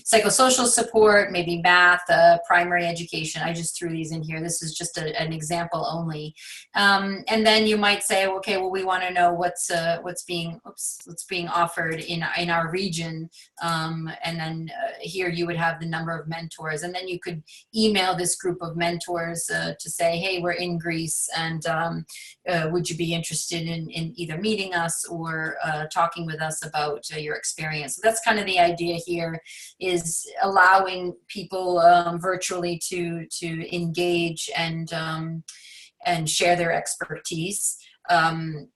psychosocial support, maybe math, primary education. I just threw these in here. This is just an example only. And then you might say, okay, well, we want to know what's being offered in our region. And then here you would have the number of mentors. And then you could email this group of mentors to say, hey, we're in Greece, and would you be interested in either meeting us or talking with us about your experience? So that's kind of the idea here, is allowing people virtually to engage and share their expertise, and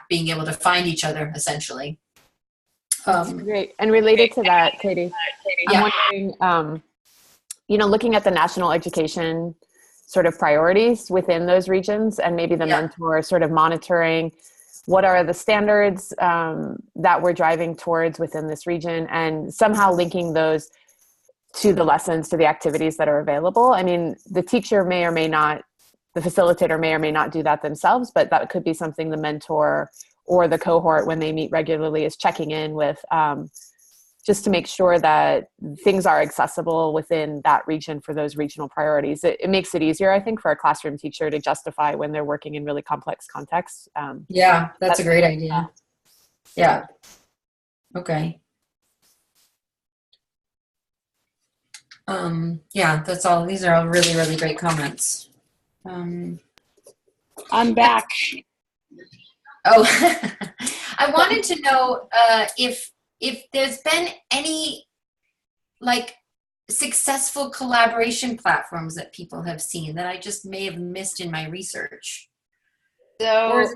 being able to find each other, essentially. Great. And related to that, Katie, I'm wondering, looking at the national education sort of priorities within those regions, and maybe the mentor sort of monitoring what are the standards that we're driving towards within this region, and somehow linking those to the lessons, to the activities that are available. I mean, the teacher may or may not, the facilitator may or may not do that themselves, but that could be something the mentor or the cohort, when they meet regularly, is checking in with, just to make sure that things are accessible within that region for those regional priorities. It makes it easier, I think, for a classroom teacher to justify when they're working in really complex contexts. That's a great idea. Yeah. Okay. That's all. These are all really, really great comments. I'm back. Oh, I wanted to know if there's been any successful collaboration platforms that people have seen that I just may have missed in my research. So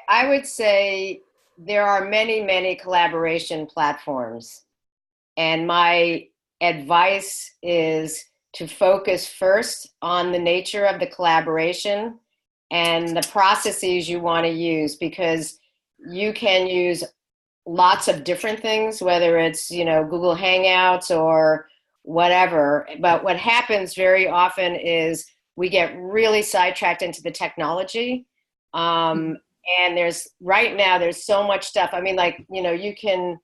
I would say there are many, many collaboration platforms. And my advice is to focus first on the nature of the collaboration and the processes you want to use, because you can use lots of different things, whether it's, Google Hangouts or whatever. But what happens very often is we get really sidetracked into the technology. And right now there's so much stuff. I mean, you can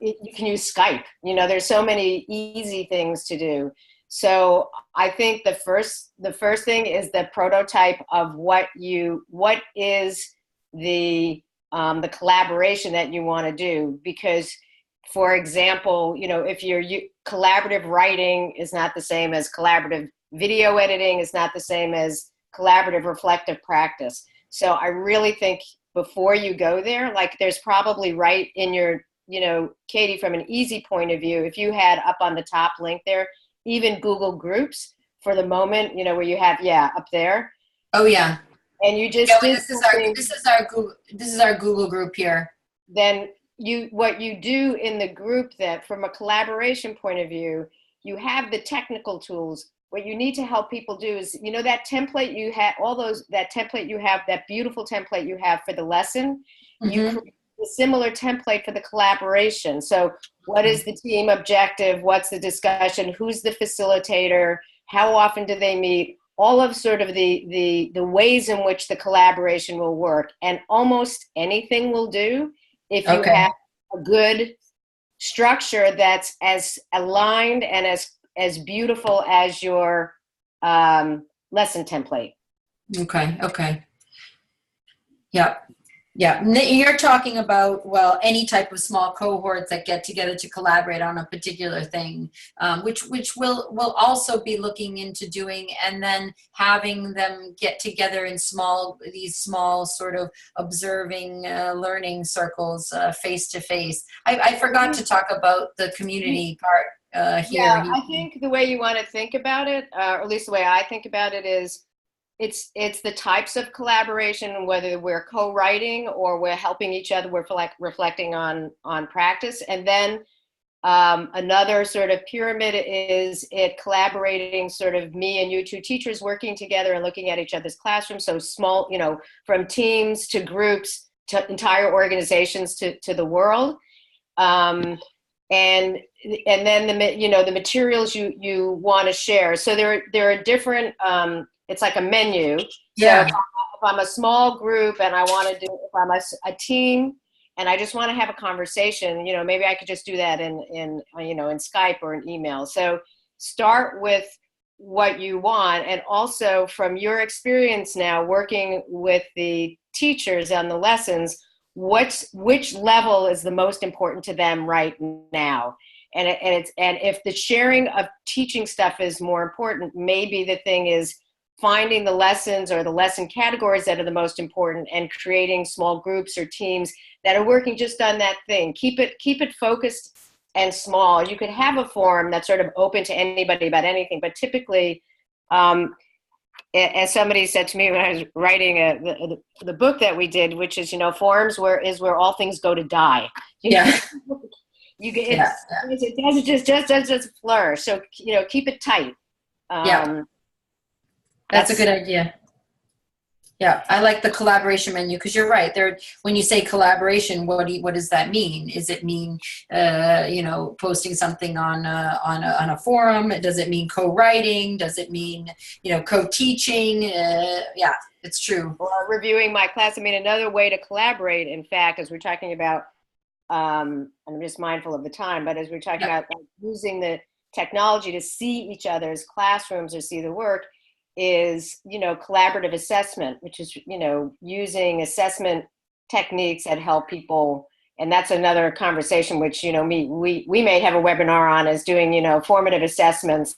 use Skype, there's so many easy things to do. So I think the first thing is the prototype of what is the collaboration that you want to do. Because, for example, if collaborative writing is not the same as collaborative video editing, is not the same as collaborative reflective practice. So I really think before you go there, there's probably right in your, Katie, from an easy point of view, if you had up on the top link there, even Google Groups for the moment, where you have, up there. Oh yeah. And you just this is our Google group here. Then what you do in the group, that from a collaboration point of view, you have the technical tools. What you need to help people do is, that template you have, that beautiful template you have for the lesson, you create a similar template for the collaboration. So what is the team objective? What's the discussion? Who's the facilitator? How often do they meet? All of sort of the ways in which the collaboration will work. And almost anything will do if you have a good structure that's as aligned and as beautiful as your lesson template. Okay. Yeah. Yeah, you're talking about, well, any type of small cohorts that get together to collaborate on a particular thing, which we'll also be looking into doing, and then having them get together in these small sort of observing learning circles face to face. I forgot to talk about the community part here. Yeah, I think the way you want to think about it, or at least the way I think about it, is it's the types of collaboration, whether we're co-writing or we're helping each other, we're reflecting on practice. And then another sort of pyramid is it collaborating, sort of me and you two teachers working together and looking at each other's classrooms. So small, from teams to groups to entire organizations to the world. And then the materials you want to share. So there are different, it's like a menu. Yeah. So if I'm a small group and I want to do, if I'm a team and I just want to have a conversation, maybe I could just do that in Skype or an email. So start with what you want. And also from your experience now working with the teachers on the lessons, which level is the most important to them right now? And if the sharing of teaching stuff is more important, maybe the thing is finding the lessons or the lesson categories that are the most important and creating small groups or teams that are working just on that thing. Keep it focused and small. You could have a forum that's sort of open to anybody about anything, but typically, as somebody said to me when I was writing the book that we did, which is, forums where all things go to die. Yeah. It doesn't flourish. So, keep it tight. Yeah. That's a good idea. Yeah, I like the collaboration menu because you're right. When you say collaboration, what does that mean? Does it mean posting something on a forum? Does it mean co-writing? Does it mean co-teaching? Yeah, it's true. Or reviewing my class. I mean, another way to collaborate, in fact, as we're talking about, and I'm just mindful of the time, but as we're talking about using the technology to see each other's classrooms or see the work, is collaborative assessment, which is using assessment techniques that help people. And that's another conversation which we may have a webinar on, is doing formative assessments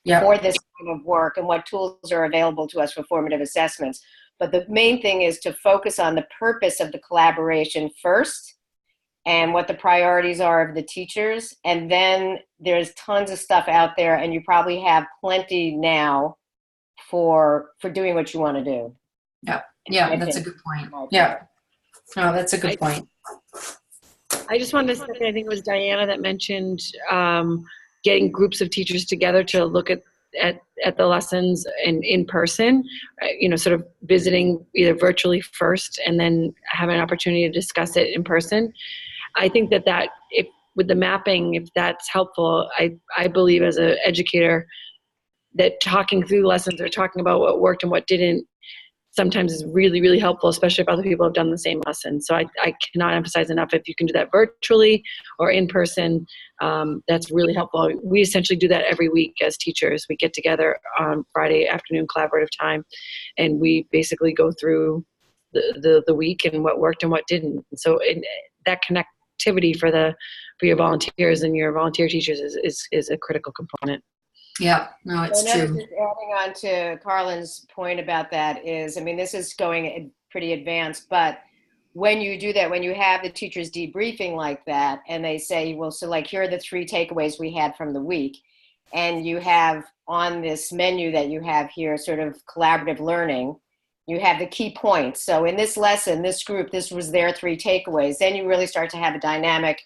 for this kind of work and what tools are available to us for formative assessments. But the main thing is to focus on the purpose of the collaboration first and what the priorities are of the teachers. And then there's tons of stuff out there, and you probably have plenty now for doing what you want to do. Yeah, that's a good point. Yeah, no, that's a good point. I just wanted to say, I think it was Diana that mentioned getting groups of teachers together to look at the lessons in person, sort of visiting either virtually first and then have an opportunity to discuss it in person. I think that if with the mapping, if that's helpful, I believe as an educator that talking through lessons or talking about what worked and what didn't sometimes is really, really helpful, especially if other people have done the same lesson. So I cannot emphasize enough, if you can do that virtually or in person, that's really helpful. We essentially do that every week as teachers. We get together on Friday afternoon collaborative time, and we basically go through the week and what worked and what didn't. So that connectivity for your volunteers and your volunteer teachers is a critical component. Yeah, no, it's true. Just adding on to Carlin's point about that is, this is going pretty advanced, but when you do that, when you have the teachers debriefing like that, and they say, well, so like, here are the 3 takeaways we had from the week, and you have on this menu that you have here, sort of collaborative learning, you have the key points. So in this lesson, this group, this was their 3 takeaways. Then you really start to have a dynamic.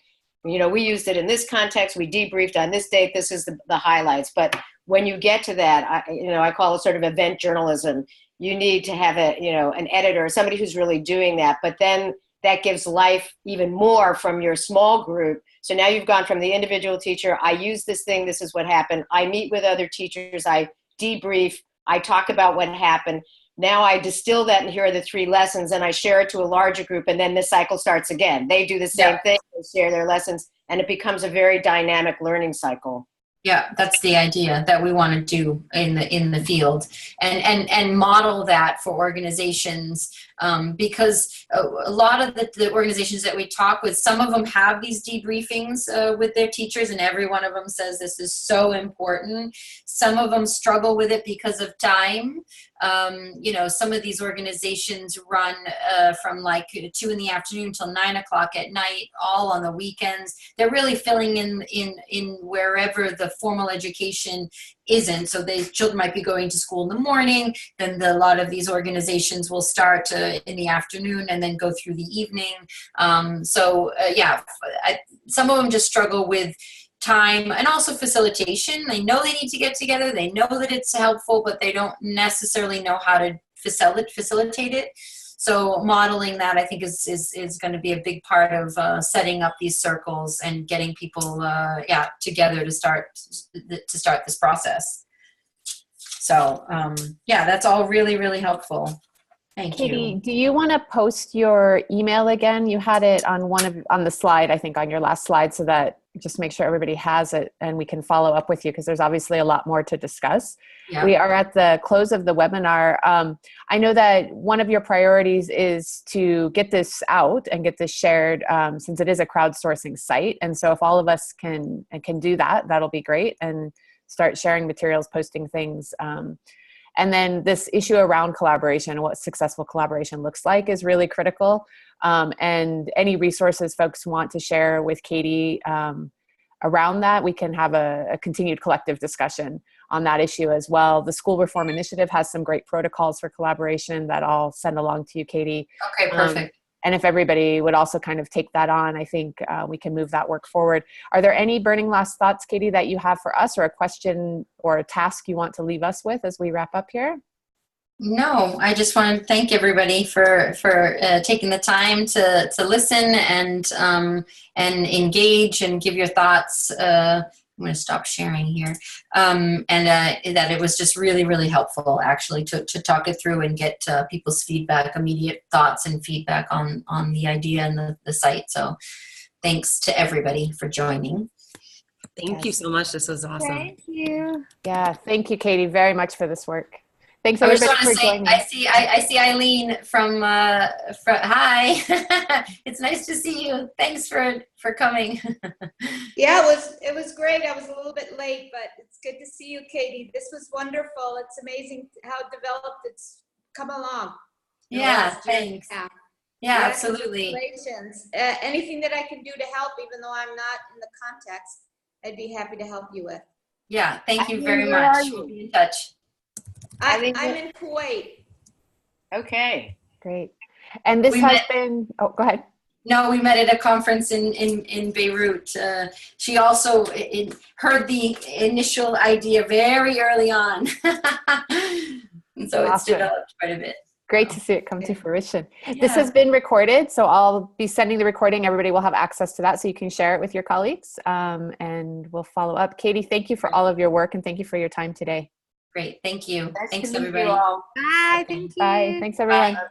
We used it in this context. We debriefed on this date. This is the highlights. But when you get to that, I call it sort of event journalism. You need to have an editor, somebody who's really doing that. But then that gives life even more from your small group. So now you've gone from the individual teacher, I use this thing, this is what happened. I meet with other teachers, I debrief, I talk about what happened. Now I distill that, and here are the 3 lessons, and I share it to a larger group, and then this cycle starts again. They do the same thing, they share their lessons, and it becomes a very dynamic learning cycle. Yeah, that's the idea that we want to do in the field, and model that for organizations because a lot of the organizations that we talk with, some of them have these debriefings with their teachers, and every one of them says this is so important. Some of them struggle with it because of time. You know, some of these organizations run from like 2 in the afternoon till 9 o'clock at night, all on the weekends. They're really filling in wherever the formal education isn't. So the children might be going to school in the morning, then a lot of these organizations will start in the afternoon and then go through the evening. Yeah, some of them just struggle with time and also facilitation. They know they need to get together, they know that it's helpful, but they don't necessarily know how to facilitate it. So modeling that, I think, is going to be a big part of setting up these circles and getting people together to start this process. So yeah, that's all really, really helpful. Thank Katie, you. do you want to post your email again? You had it on the slide, I think, on your last slide, so that just make sure everybody has it and we can follow up with you, because there's obviously a lot more to discuss. Yeah. We are at the close of the webinar. I know that one of your priorities is to get this out and get this shared, since it is a crowdsourcing site. And so if all of us can do that, that'll be great, and start sharing materials, posting things. And then this issue around collaboration, what successful collaboration looks like, is really critical. And any resources folks want to share with Katie around that, we can have a continued collective discussion on that issue as well. The School Reform Initiative has some great protocols for collaboration that I'll send along to you, Katie. Okay, perfect. And if everybody would also kind of take that on, I think we can move that work forward. Are there any burning last thoughts, Katie, that you have for us, or a question or a task you want to leave us with as we wrap up here? No, I just want to thank everybody for taking the time to listen and engage and give your thoughts. I'm going to stop sharing here. That it was just really, really helpful, actually, to talk it through and get people's feedback, immediate thoughts and feedback on the idea and the site. So thanks to everybody for joining. Thank you so much. This was awesome. Thank you. Yeah, thank you, Katie, very much for this work. Thanks everybody for joining. I see Eileen from hi. It's nice to see you. Thanks for coming. Yeah, it was great. I was a little bit late, but it's good to see you, Katie. This was wonderful. It's amazing how developed it's come along. Yeah, thanks. Yeah, absolutely. Congratulations. Anything that I can do to help, even though I'm not in the context, I'd be happy to help you with. Yeah, thank you very much. We'll be in touch. I'm in Kuwait. Okay. Great. And this has been, oh, go ahead. No, we met at a conference in Beirut. She also heard the initial idea very early on. And so it's developed quite a bit. Great to see it come to fruition. Yeah. This has been recorded, so I'll be sending the recording. Everybody will have access to that, so you can share it with your colleagues, and we'll follow up. Katie, thank you for all of your work, and thank you for your time today. Great. Thank you. Nice Thanks, to meet everybody. you all. Bye. Thank you. Bye. Thanks, everyone. Bye.